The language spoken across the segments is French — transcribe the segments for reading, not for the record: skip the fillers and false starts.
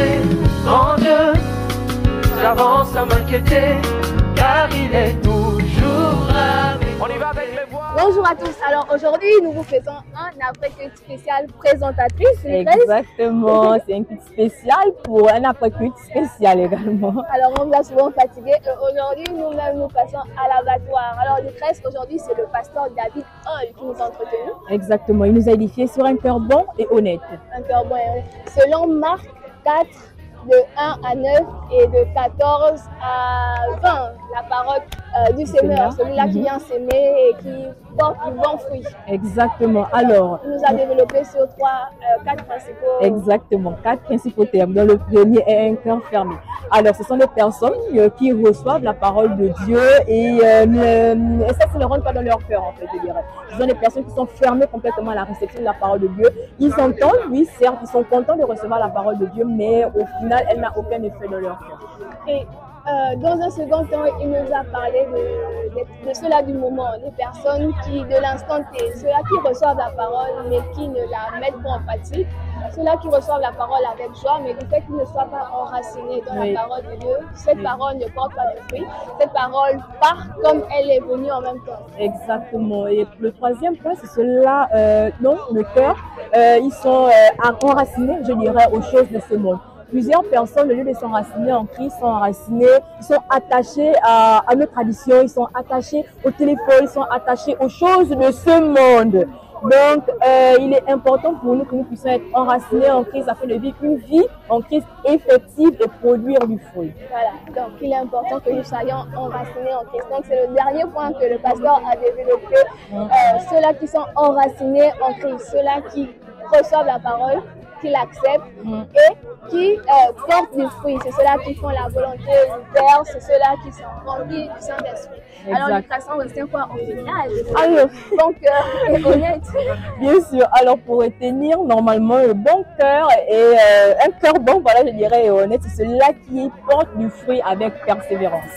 assuré. En Dieu, j'avance sans m'inquiéter, car il est toujours là. On y va avec les voix. Bonjour à tous. Alors aujourd'hui, nous vous faisons un après-culte spécial présentatrice. Exactement, c'est un culte spécial pour un après-culte spécial également. Alors on vous a souvent fatigué. Aujourd'hui, nous-mêmes nous passons à l'abattoir. Alors Lucrèce, aujourd'hui, c'est le pasteur David Hall qui nous a entretenus. Exactement, il nous a édifié sur un cœur bon et honnête. Un cœur bon et honnête. Selon Marc 4, de 1 à 9 et de 14 à 20, la parole du Seigneur, celui-là qui vient s'aimer et qui porte du bon fruit. Exactement. Alors, il nous a développé sur quatre principaux. Exactement, 4 principaux termes. Dans le premier est un cœur fermé. Alors, ce sont des personnes qui reçoivent la parole de Dieu et ça ne rentre pas dans leur cœur, en fait, je dirais. Ce sont des personnes qui sont fermées complètement à la réception de la parole de Dieu. Ils entendent, oui, certes, ils sont contents de recevoir la parole de Dieu, mais au final, elle n'a aucun effet dans leur cœur. Et dans un second temps, il nous a parlé de ceux-là du moment, des personnes qui, de l'instant T, ceux-là qui reçoivent la parole mais qui ne la mettent pas en pratique, ceux-là qui reçoivent la parole avec joie, mais du fait qu'ils ne soient pas enracinés dans la parole de Dieu, cette parole ne porte pas de fruit, cette parole part comme elle est venue en même temps. Exactement. Et le troisième point, c'est ceux-là, non, le cœur, ils sont enracinés, je dirais, aux choses de ce monde. Plusieurs personnes, au lieu de s'enraciner en Christ, sont enracinés, ils sont attachés à nos traditions, ils sont attachés au téléphone, ils sont attachés aux choses de ce monde. Donc, il est important pour nous que nous puissions être enracinés en Christ afin de vivre une vie en Christ effective et produire du fruit. Voilà, donc il est important que nous soyons enracinés en Christ. Donc, c'est le dernier point que le pasteur a développé. Ceux-là qui sont enracinés en Christ, ceux-là qui reçoivent la parole, qui l'acceptent et qui portent du fruit. C'est ceux-là qui font la volonté du Père, c'est ceux-là qui sont remplis du Saint-Esprit. Alors, le façon retient quoi au final? Alors, bon cœur et honnête. Bien sûr. Alors, pour retenir normalement le bon cœur et un cœur bon, voilà, je dirais, et honnête, c'est celui-là qui porte du fruit avec persévérance.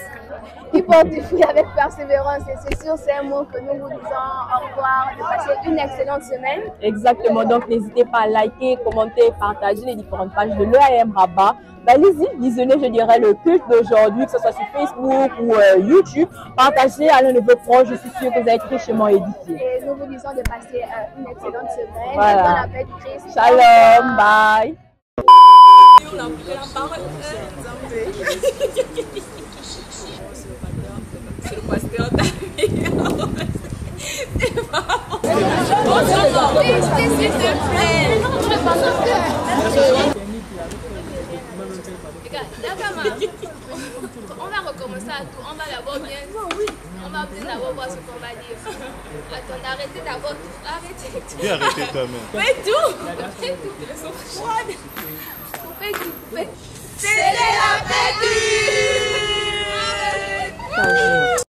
Qui porte du fruit avec persévérance. Et c'est sûr, c'est un mot que nous vous disons au revoir, de passer une excellente semaine. Exactement. Donc, n'hésitez pas à liker, commenter, partager les différentes pages de l'EAM Rabat. Allez-y, visionnez, je dirais, le culte d'aujourd'hui, que ce soit sur Facebook ou YouTube. Partagez à l'un de vos proches. Je suis sûre que vous allez être richement édifiés. Et nous vous disons de passer une excellente semaine. Voilà. Dans la paix de Christ. Shalom, bye. C'est le pasteur David. C'est pas bon. S'il te plaît. On va recommencer à tout. On va d'abord bien. On va bien d'abord voir ce qu'on va dire. Attends, arrêtez d'abord tout. Arrêtez tout. Viens arrêter toi-même. Fais tout. Fais tout. Elles sont froides. Fais tout. C'est la fête.